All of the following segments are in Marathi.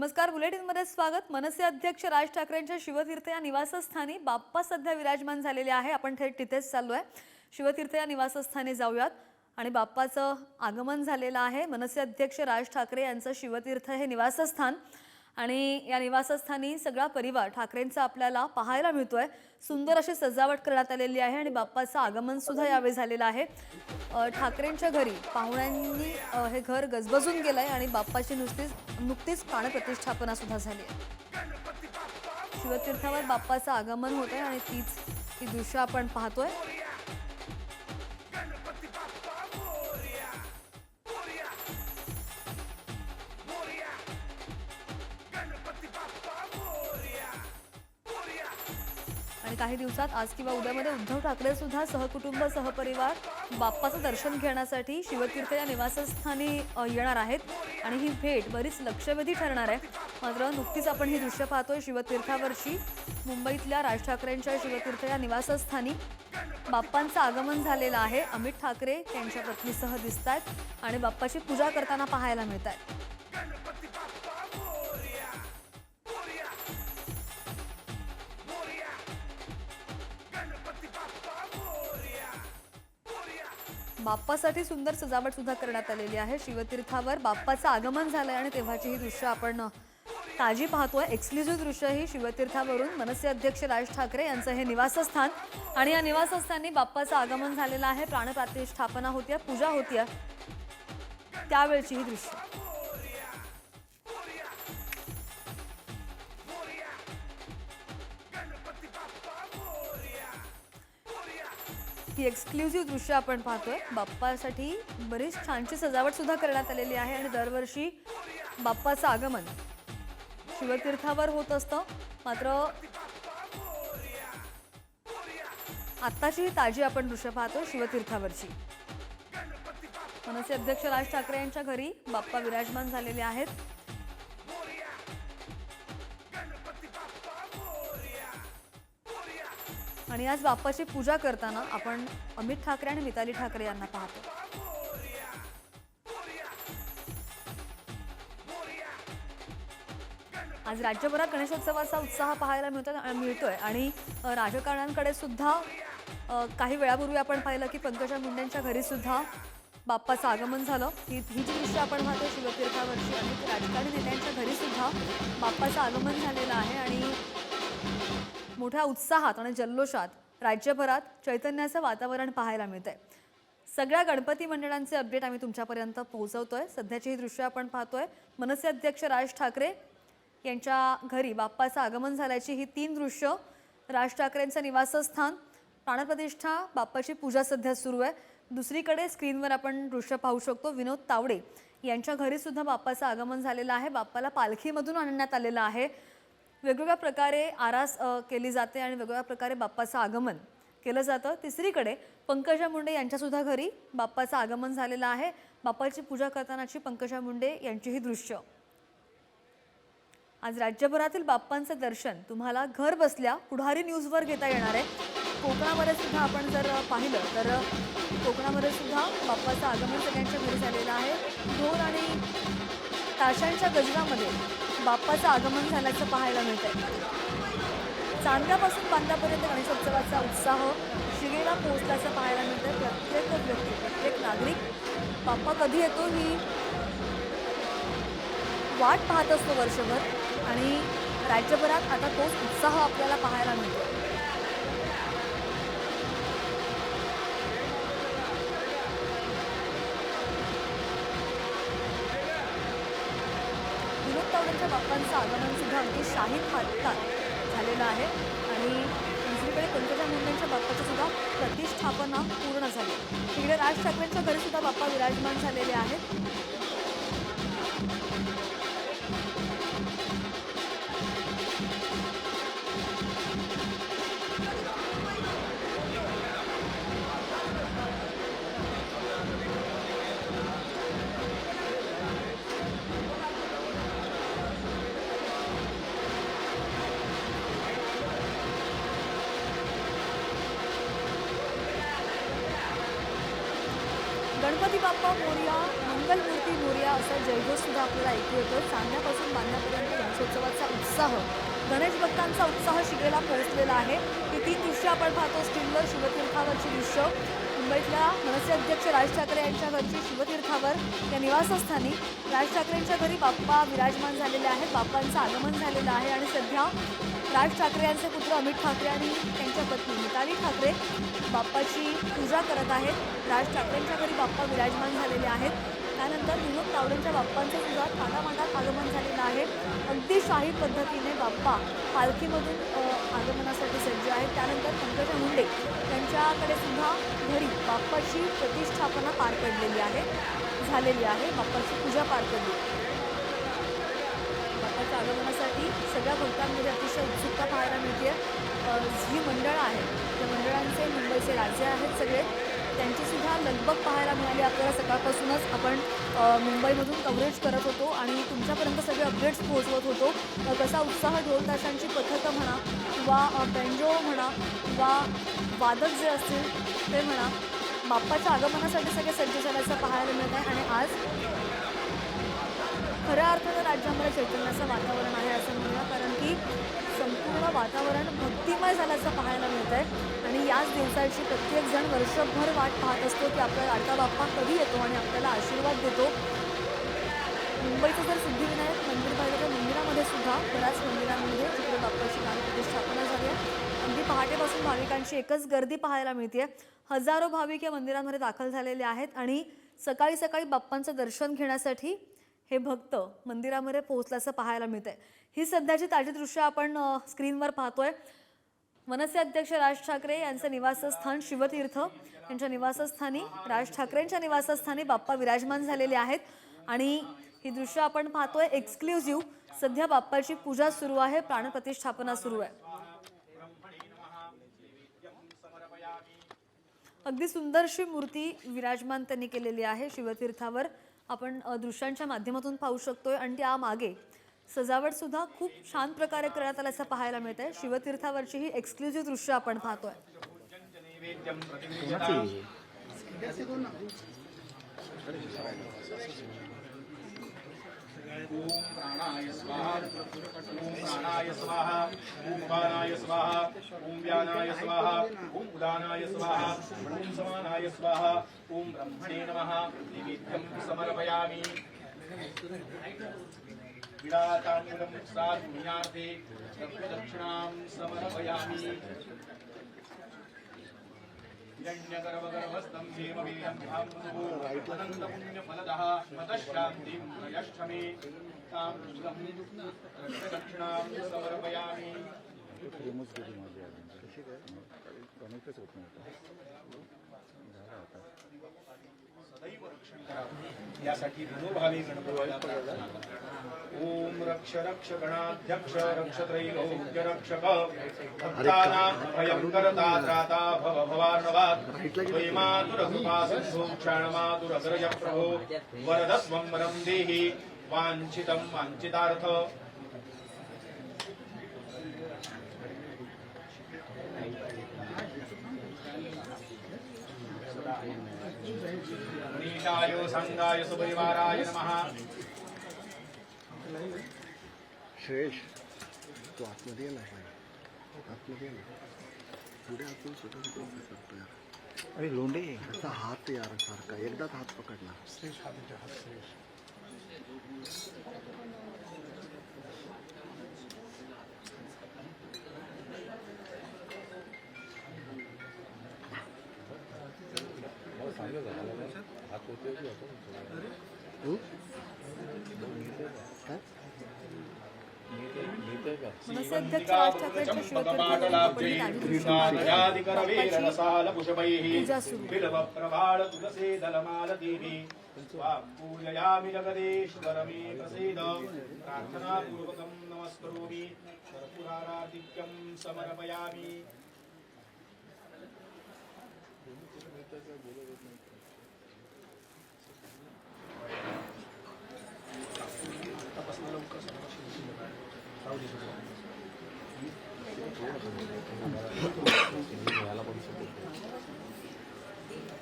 नमस्कार, बुलेटिनमध्ये स्वागत। मनसे अध्यक्ष राज ठाकरेंच्या शिवतीर्थ या निवासस्थानी बाप्पा सध्या विराजमान झालेले आहे। आपण थेट तिथेच चाललोय। शिवतीर्थ या निवासस्थानी जाऊयात आणि बाप्पाचं आगमन झालेलं आहे। मनसे अध्यक्ष राज ठाकरे यांचं शिवतीर्थ हे निवासस्थान आणि या निवासस्थानी सगळा परिवार ठाकरेंचा आपल्याला पाहायला मिळतोय। सुंदर अशी सजावट करण्यात आलेली आहे आणि बाप्पाचं आगमन सुद्धा यावेळी झालेलं आहे। ठाकरेंच्या घरी पाहुण्यांनी हे घर गजबजून गेलंय आणि बाप्पाची नुकतीच प्राणप्रतिष्ठापना सुद्धा झाली आहे। शिवतीर्थावर बाप्पाचं आगमन होतंय आणि ती दृश्य आपण पाहतोय। आणि काही दिवसात आज किंवा उद्यामध्ये उद्धव ठाकरे सुद्धा सहकुटुंब सहपरिवार बाप्पाचं दर्शन घेण्यासाठी शिवतीर्थ या निवासस्थानी येणार आहेत आणि ही भेट बरीच लक्षवेधी ठरणार आहे। मात्र नुकतीच आपण ही दृश्य पाहतोय शिवतीर्थावरची मुंबईतल्या राज ठाकरेंच्या शिवतीर्थ या निवासस्थानी बाप्पांचं आगमन झालेलं आहे। अमित ठाकरे त्यांच्या पत्नीसह दिसतात आणि बाप्पाची पूजा करताना पाहायला मिळतात। बाप्पासाठी सुंदर सजावट सुद्धा करण्यात आलेली आहे। शिवतीर्थावर बाप्पाचं आगमन झालंय आणि तेव्हाची ही दृश्य आपण ताजी पाहतोय। एक्सक्लुझिव्ह दृश्य ही शिवतीर्थावरून मनसे अध्यक्ष राज ठाकरे यांचं हे निवासस्थान आणि या निवासस्थानी बाप्पाचं आगमन झालेलं आहे। प्राणप्रतिष्ठापना होतीये, पूजा होतीये, त्यावेळची ही दृश्य। ही एक्सक्लुझिव्ह दृश्य आपण पाहतोय। बाप्पासाठी बरीच छानशी सजावट सुद्धा करण्यात आलेली आहे आणि दरवर्षी बाप्पाचं आगमन शिवतीर्थावर होत असतं। मात्र आत्ताची ताजी आपण दृश्य पाहतोय शिवतीर्थावरची। मनसे अध्यक्ष राज ठाकरे यांच्या घरी बाप्पा विराजमान झालेले आहेत। आणि आज बाप्पाची पूजा करताना आपण अमित ठाकरे आणि मिताली ठाकरे यांना पाहतो। आज राज्यभरात गणेशोत्सवाचा उत्साह पाहायला मिळतोय आणि राजकारण्यांकडे सुद्धा काही वेळापूर्वी आपण पाहिलं की पंकजा मुंडेंच्या घरी सुद्धा बाप्पाचं आगमन झालं। ही जी दृश्य आपण पाहतो शिवतीर्थावरची अनेक राजकारणी नेत्यांच्या घरी सुद्धा बाप्पाचं आगमन झालेलं आहे आणि मोठ्या उत्साहात आणि जल्लोषात राज्यभरात चैतन्याचं वातावरण पाहायला मिळतंय। सगळ्या गणपती मंडळांचे अपडेट आम्ही तुमच्यापर्यंत पोहोचवतोय। सध्याची ही दृश्य आपण पाहतोय। मनसे अध्यक्ष राज ठाकरे यांच्या घरी बाप्पाचं आगमन झाल्याची ही 3 दृश्य। राज ठाकरेंचं निवासस्थान, प्राणप्रतिष्ठा, बाप्पाची पूजा सध्या सुरू आहे। दुसरीकडे स्क्रीनवर आपण दृश्य पाहू शकतो विनोद तावडे यांच्या घरी सुद्धा बाप्पाचं आगमन झालेलं आहे। बाप्पाला पालखीमधून आणण्यात आलेलं आहे। वेगवेगळ्या प्रकारे आरास केली जाते आणि वेगवेगळ्या प्रकारे बाप्पाचं आगमन केलं जातं। तिसरीकडे पंकजा मुंडे यांच्या सुद्धा घरी बाप्पाचं आगमन झालेलं आहे। बाप्पाची पूजा करतानाची पंकजा मुंडे यांची ही दृश्य। आज राज्यभरातील बाप्पांचं दर्शन तुम्हाला घर बसल्या पुढारी न्यूजवर घेता येणार आहे। कोकणामध्ये सुद्धा आपण जर पाहिलं तर कोकणामध्ये सुद्धा बाप्पाचं आगमन सगळ्यांच्या घरी झालेलं आहे। ढोल आणि ताशांच्या गजरामध्ये बाप्पाचं आगमन झाल्याचं पाहायला मिळतंय। चांदण्यापासून बांधापर्यंत गणेशोत्सवाचा उत्साह शिगेला पोहोचल्याचं पाहायला मिळतंय। प्रत्येक व्यक्ती, प्रत्येक नागरिक बाप्पा कधी येतो ही वाट पाहत असतो वर्षभर आणि राज्यभरात आता तोच उत्साह आपल्याला पाहायला मिळतो। विनोद तावडेंच्या बाप्पांचं आगमन सुद्धा अगदी शाही थाटात झालेलं आहे आणि दुसरीकडे पंकजा मुंडेंच्या बाप्पाची सुद्धा प्रतिष्ठापना पूर्ण झाली। तिकडे राज ठाकरेंच्या घरी सुद्धा बाप्पा विराजमान झालेले आहेत। गणपती बाप्पा मोरया, मंगलमूर्ती मोरया असं जयघोष सुद्धा आपल्याला ऐकू येतो। चांदण्यापासून बांधण्यापर्यंत उत्साह, गणेश भक्तांचा उत्साह शिगेला पोहोचलेला आहे. ही 3 दृश्य आपण पाहतो स्क्रीनवर. शिवतीर्थावरची दृश्य, मुंबईतल्या मनसे अध्यक्ष राज ठाकरे यांच्या घरची शिवतीर्थावर या निवासस्थानी राज ठाकरेंच्या घरी बाप्पा विराजमान झालेले आहेत. बाप्पांचं आगमन झालेलं आहे आणि सध्या राज ठाकरे यांचे पुत्र अमित ठाकरे आणि त्यांच्या पत्नी मिताली ठाकरे बाप्पाची पूजा करत आहेत. राज ठाकरेंच्या घरी बाप्पा विराजमान झालेले आहेत. त्यानंतर विनोद तावडेंच्या बाप्पांचं सुद्धा थाटामाटात आगमन झालेलं आहे. अगदी शाही पद्धतीने बाप्पा पालखीमधून आगमनासाठी सज्ज आहेत. त्यानंतर पंकजा मुंडे त्यांच्याकडे सुद्धा घरी बाप्पाची प्रतिष्ठापना पार पडलेली आहे, झालेली आहे. बाप्पाची पूजा पार पडली. बाप्पाच्या आगमनासाठी सगळ्या भक्तांमध्ये अतिशय उत्सुकता पाहायला मिळते. जी मंडळं आहेत त्या मंडळांचे मुंबईचे राजे आहेत सगळे, त्यांचीसुद्धा लगबग पाहायला मिळाली. आपल्याला सकाळपासूनच आपण मुंबईमधून कव्हरेज करत होतो आणि तुमच्यापर्यंत सगळे अपडेट्स पोहोचवत होतो. कसा उत्साह, ढोल ताशांची पथकं म्हणा किंवा बँजो म्हणा किंवा वादक जे असतील ते म्हणा, बाप्पाच्या आगमनासाठी सगळे सज्ज झाल्याचं पाहायला मिळत आहे. आणि आज खऱ्या अर्थानं राज्यामध्ये चैतन्याचं वातावरण आहे असं म्हणूया, कारण की संपूर्ण वातावरण भक्तिमय झाल्याचं पाहायला मिळत आहे. आणि याच दिवसाची प्रत्येकजण वर्षभर वाट पाहत असतो की आपला लाडका बाप्पा कधी येतो आणि आपल्याला आशीर्वाद देतो. मुंबईचं जर सिद्धिविनायक मंदिर पाहिलं तर मंदिरामध्ये सुद्धा बऱ्याच मंदिरांमध्ये जिकडे बाप्पाची काल प्रतिष्ठापना झाली आहे, अगदी पहाटेपासून भाविकांची एकच गर्दी पाहायला मिळते. हजारो भाविक या मंदिरांमध्ये दाखल झालेले आहेत आणि सकाळी सकाळी बाप्पांचं दर्शन घेण्यासाठी हे भक्त मंदिरामध्ये पोहोचल्याचं पाहायला मिळतंय. ही सध्याची ताजी दृश्य आपण स्क्रीनवर पाहतोय. मनसे अध्यक्ष राज ठाकरे यांचं निवासस्थान शिवतीर्थ, यांच्या निवासस्थानी राज ठाकरेंच्या निवासस्थानी बाप्पा विराजमान झालेले आहेत आणि ही दृश्य आपण पाहतोय एक्सक्लुझिव्ह. सध्या बाप्पाची पूजा सुरू आहे, प्राणप्रतिष्ठापना सुरू आहे. अगदी सुंदरशी मूर्ती विराजमान त्यांनी केलेली आहे शिवतीर्थावर. आपण दृश्यांच्या माध्यमातून पाहू शकतोय आणि त्या मागे सजावट सुद्धा खूप छान प्रकारे करण्यात आल्याचं पाहायला मिळत आहे. शिवतीर्थावरची ही एक्सक्लुझिव्ह दृश्य आपण पाहतोय. ओम प्राणाय स्वाहा, ओम प्राणाय स्वाहा, ओम उपानाय स्वाहा, ओम व्यानाय स्वाहा, ओम उदानाय स्वाहा, ओम समानाय स्वाहा, ओम ब्रह्मणे नमः. नैवेद्यं समर्पयामि. विराटाङ्गुलं साधुनियार्थे दक्षिणां समर्पयामि. हिरण्यगर्भगर्भस्थं हेमवीर्यं भावमुः अनन्तपुण्यफलदः मतशान्तिं प्रयच्छमे. तां दक्षिणां समर्पयामि. सदैव रक्षण करावं यासाठी मनोभावे गणपतीला प्रार्थना करा. ओम रक्ष रक्ष गणाध्यक्ष रक्षत्रैलोक्य रक्षक भक्तानां भयंकरता त्राता भव भवार्णवात् त्वयिमातुरकृपा सिन्धु क्षाणमातुरग्रज प्रभो वरदस्वं वरं देहि वाञ्छितं वाञ्छितार्थ. नीताय संगाय सुपरिवाराय नमः. श्रेष तो आतमध्ये नाही, आतमध्ये पुढे आपण स्वतः करतो यार. अरे लोंढे असा हात यार सारखा एकदाच हात पकडला. श्रेष हात श्रेष. मनसे अध्यक्ष राज ठाकरेंच्या पूजयामि जगदेश्वरमे प्रसीद. प्रार्थनापूर्वकं नमस्करोमि. कर्पूराराधिक्यं समर्पयामि.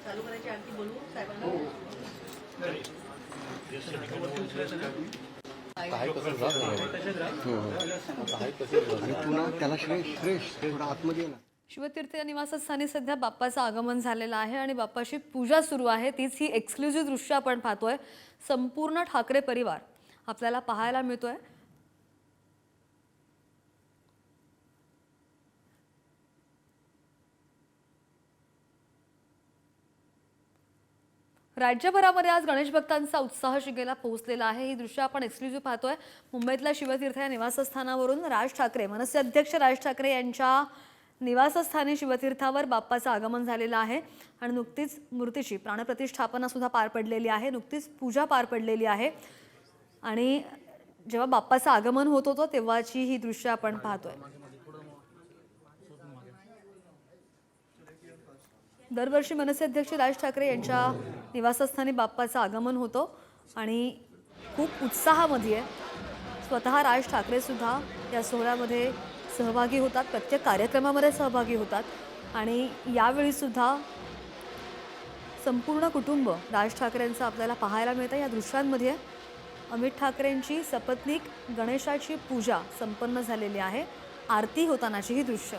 चालू करायची आणखी बोलू साहेबांना. आणि पुन्हा त्याला श्रेष थोडा आतमध्ये ये ना. शिवतीर्थ या निवासस्थानी सध्या बाप्पाचं आगमन झालेलं आहे आणि बाप्पाची पूजा सुरू आहे. तीच ही एक्सक्लुझिव्ह दृश्य आपण पाहतोय. संपूर्ण ठाकरे परिवार आपल्याला पाहायला मिळतोय. राज्यभरामध्ये आज गणेश भक्तांचा उत्साह शिगेला पोहोचलेला आहे. ही दृश्य आपण एक्सक्लुझिव्ह पाहतोय. मुंबईतल्या शिवतीर्थ या निवासस्थानावरून राज ठाकरे, मनसे अध्यक्ष राज ठाकरे यांच्या निवासस्थानी शिवतीर्थावर बाप्पाचं आगमन झालेलं आहे आणि नुकतीच मूर्तीची प्राणप्रतिष्ठापना सुद्धा पार पडलेली आहे. नुकतीच पूजा पार पडलेली आहे आणि जेव्हा बाप्पाचं आगमन होत होतं तेव्हाची ही दृश्य आपण पाहतोय. दरवर्षी मनसे अध्यक्ष राज ठाकरे यांच्या निवासस्थानी बाप्पाचं आगमन होतं आणि खूप उत्साहामध्ये आहे. स्वतः राज ठाकरे सुद्धा या सोहळ्यामध्ये सहभागी होतात, प्रत्येक कार्यक्रमामध्ये सहभागी होतात आणि यावेळी सुद्धा संपूर्ण कुटुंब राज ठाकरेंचं आपल्याला पाहायला मिळतं. या दृश्यांमध्ये अमित ठाकरेंची सपत्नीक गणेशाची पूजा संपन्न झालेली आहे. आरती होतानाची ही दृश्य.